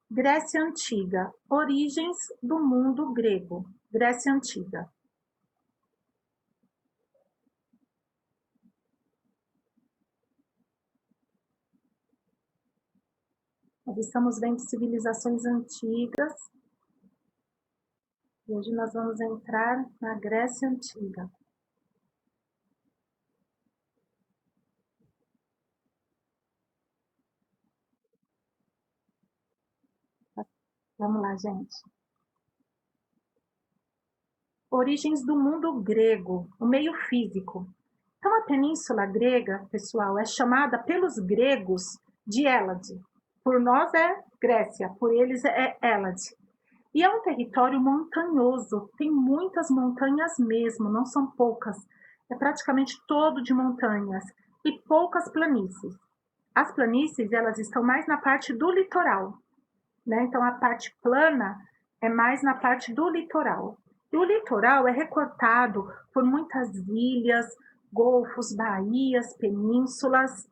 Grécia Antiga, origens do mundo grego. Grécia Antiga. Nós estamos vendo civilizações antigas e hoje nós vamos entrar na Grécia Antiga. Vamos lá, gente. Origens do mundo grego, o meio físico. Então, a península grega, pessoal, é chamada pelos gregos de Hélade. Por nós é Grécia, por eles é Hélade. E é um território montanhoso, tem muitas montanhas mesmo, não são poucas. É praticamente todo de montanhas e poucas planícies. As planícies, elas estão mais na parte do litoral, né? Então, a parte plana é mais na parte do litoral. E o litoral é recortado por muitas ilhas, golfos, baías, penínsulas.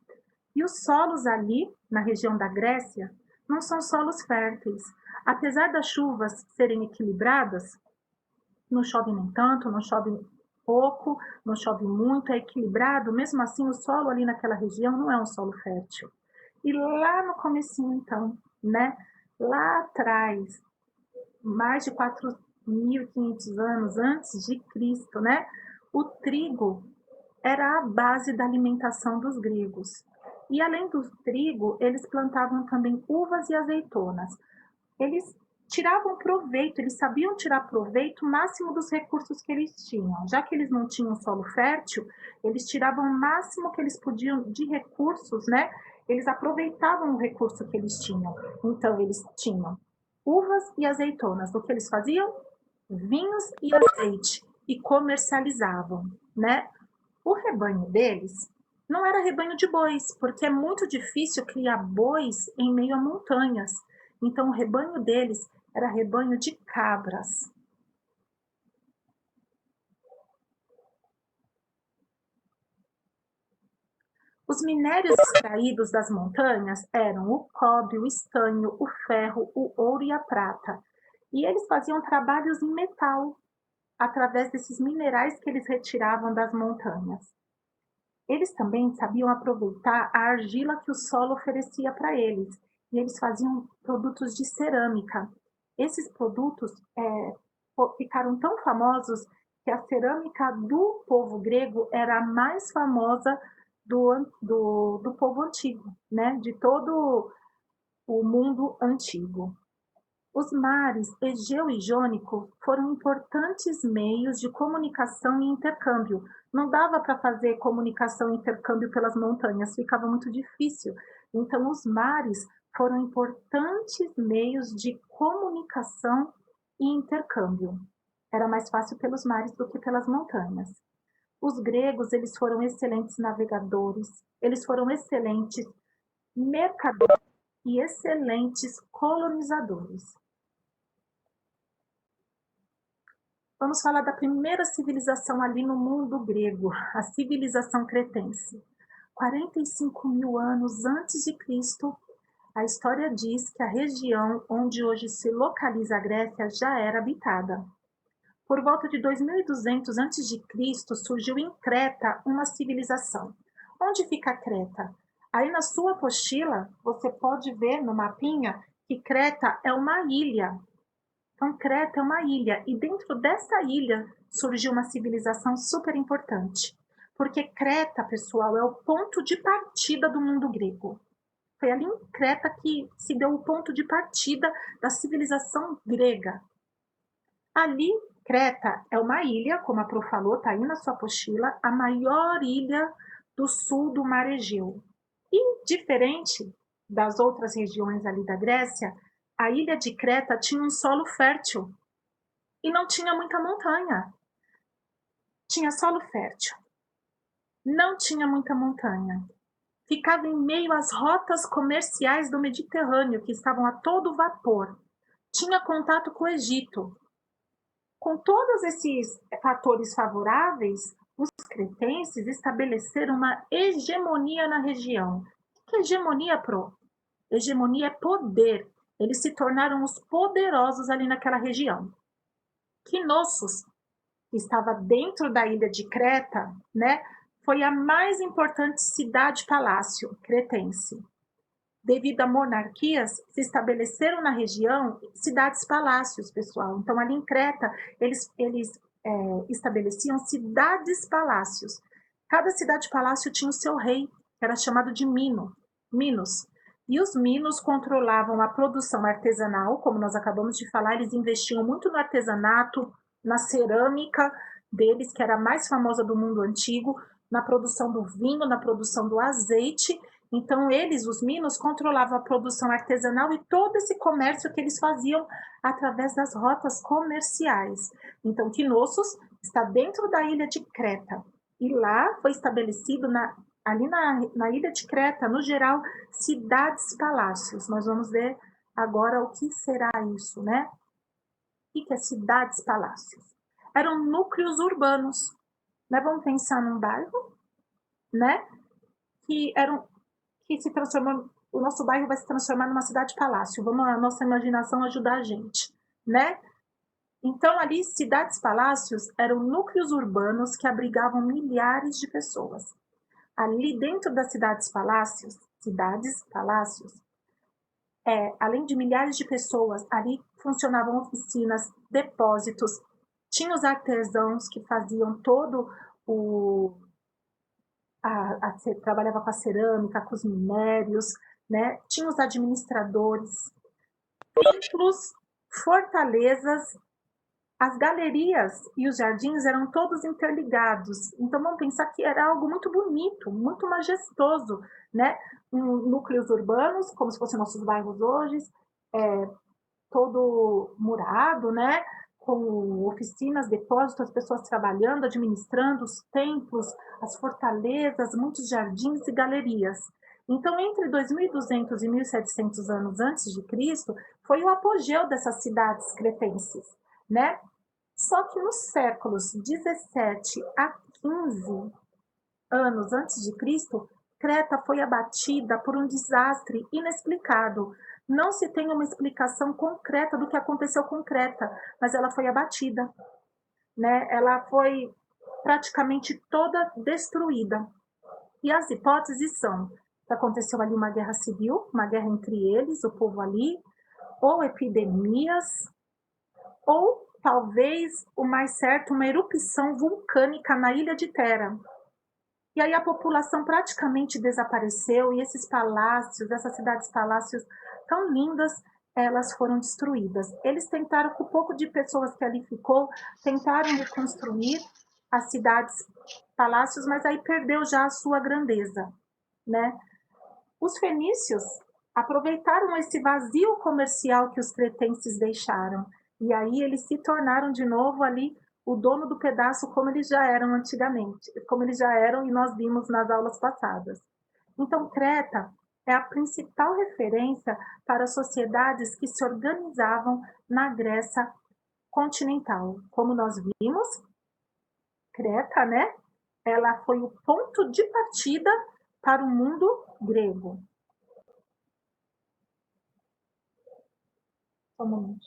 E os solos ali, na região da Grécia, não são solos férteis. Apesar das chuvas serem equilibradas, não chove nem tanto, não chove pouco, não chove muito, é equilibrado, mesmo assim o solo ali naquela região não é um solo fértil. E lá no comecinho, então, né, lá atrás, mais de 4.500 anos antes de Cristo, né, o trigo era a base da alimentação dos gregos. E além do trigo, eles plantavam também uvas e azeitonas. Eles tiravam proveito, eles sabiam tirar proveito máximo dos recursos que eles tinham. Já que eles não tinham solo fértil, eles tiravam o máximo que eles podiam de recursos, né? Eles aproveitavam o recurso que eles tinham. Então, eles tinham uvas e azeitonas. O que eles faziam? Vinhos e azeite. E comercializavam, né? O rebanho deles não era rebanho de bois, porque é muito difícil criar bois em meio a montanhas. Então, o rebanho deles era rebanho de cabras. Os minérios extraídos das montanhas eram o cobre, o estanho, o ferro, o ouro e a prata. E eles faziam trabalhos em metal através desses minerais que eles retiravam das montanhas. Eles também sabiam aproveitar a argila que o solo oferecia para eles, e eles faziam produtos de cerâmica. Esses produtos ficaram tão famosos que a cerâmica do povo grego era a mais famosa do povo antigo, né? De todo o mundo antigo. Os mares Egeu e Jônico foram importantes meios de comunicação e intercâmbio. Não dava para fazer comunicação e intercâmbio pelas montanhas, ficava muito difícil. Então, os mares foram importantes meios de comunicação e intercâmbio. Era mais fácil pelos mares do que pelas montanhas. Os gregos, eles foram excelentes navegadores, eles foram excelentes mercadores e excelentes colonizadores. Vamos falar da primeira civilização ali no mundo grego, a civilização cretense. 45.000 anos antes de Cristo, a história diz que a região onde hoje se localiza a Grécia já era habitada. Por volta de 2200 a.C., surgiu em Creta uma civilização. Onde fica Creta? Aí na sua apostila, você pode ver no mapinha que Creta é uma ilha. Então, Creta é uma ilha, e dentro dessa ilha surgiu uma civilização super importante. Porque Creta, pessoal, é o ponto de partida do mundo grego. Foi ali em Creta que se deu o ponto de partida da civilização grega. Ali, Creta é uma ilha, como a Pro falou, está aí na sua apostila, a maior ilha do sul do Mar Egeu. E, diferente das outras regiões ali da Grécia, a ilha de Creta tinha um solo fértil e não tinha muita montanha. Tinha solo fértil, não tinha muita montanha. Ficava em meio às rotas comerciais do Mediterrâneo, que estavam a todo vapor. Tinha contato com o Egito. Com todos esses fatores favoráveis, os cretenses estabeleceram uma hegemonia na região. O que é hegemonia, Pro? Hegemonia é poder. Eles se tornaram os poderosos ali naquela região. Knossos, que estava dentro da ilha de Creta, né, foi a mais importante cidade-palácio cretense. Devido a monarquias, se estabeleceram na região cidades-palácios, pessoal. Então, ali em Creta, eles estabeleciam cidades-palácios. Cada cidade-palácio tinha o seu rei, que era chamado de Minos. E os Minos controlavam a produção artesanal, como nós acabamos de falar, eles investiam muito no artesanato, na cerâmica deles, que era a mais famosa do mundo antigo, na produção do vinho, na produção do azeite. Então, eles, os Minos, controlavam a produção artesanal e todo esse comércio que eles faziam através das rotas comerciais. Então, Knossos está dentro da ilha de Creta. E lá foi estabelecido, ali na ilha de Creta, no geral, cidades-palácios. Nós vamos ver agora o que será isso, né? O que é cidades-palácios? Eram núcleos urbanos. Né? Vamos pensar num bairro, né? Que se transformou, o nosso bairro vai se transformar numa cidade-palácio. Vamos a nossa imaginação ajudar a gente, né? Então, ali, cidades-palácios eram núcleos urbanos que abrigavam milhares de pessoas. Ali dentro das cidades-palácios, além de milhares de pessoas, ali funcionavam oficinas, depósitos, tinha os artesãos que faziam todo trabalhava com a cerâmica, com os minérios, né? Tinha os administradores, templos, fortalezas, as galerias e os jardins eram todos interligados. Então vamos pensar que era algo muito bonito, muito majestoso, né? Núcleos urbanos, como se fossem nossos bairros hoje, todo murado, né? Com oficinas, depósitos, as pessoas trabalhando, administrando os templos, as fortalezas, muitos jardins e galerias. Então, entre 2.200 e 1.700 anos antes de Cristo, foi o apogeu dessas cidades cretenses, né? Só que nos séculos 17 a 15 anos antes de Cristo, Creta foi abatida por um desastre inexplicado. Não se tem uma explicação concreta do que aconteceu com Creta, mas ela foi abatida, né? Ela foi praticamente toda destruída. E as hipóteses são que aconteceu ali uma guerra civil, uma guerra entre eles, o povo ali, ou epidemias, ou talvez o mais certo, uma erupção vulcânica na ilha de Terra. E aí a população praticamente desapareceu e esses palácios, essas cidades-palácios tão lindas, elas foram destruídas. Eles tentaram, com o pouco de pessoas que ali ficou, tentaram reconstruir as cidades-palácios, mas aí perdeu já a sua grandeza, né? Os fenícios aproveitaram esse vazio comercial que os cretenses deixaram, e aí eles se tornaram de novo ali o dono do pedaço, como eles já eram antigamente, como eles já eram e nós vimos nas aulas passadas. Então, Creta é a principal referência para sociedades que se organizavam na Grécia continental. Como nós vimos, Creta, né? Ela foi o ponto de partida para o mundo grego. Só um momento.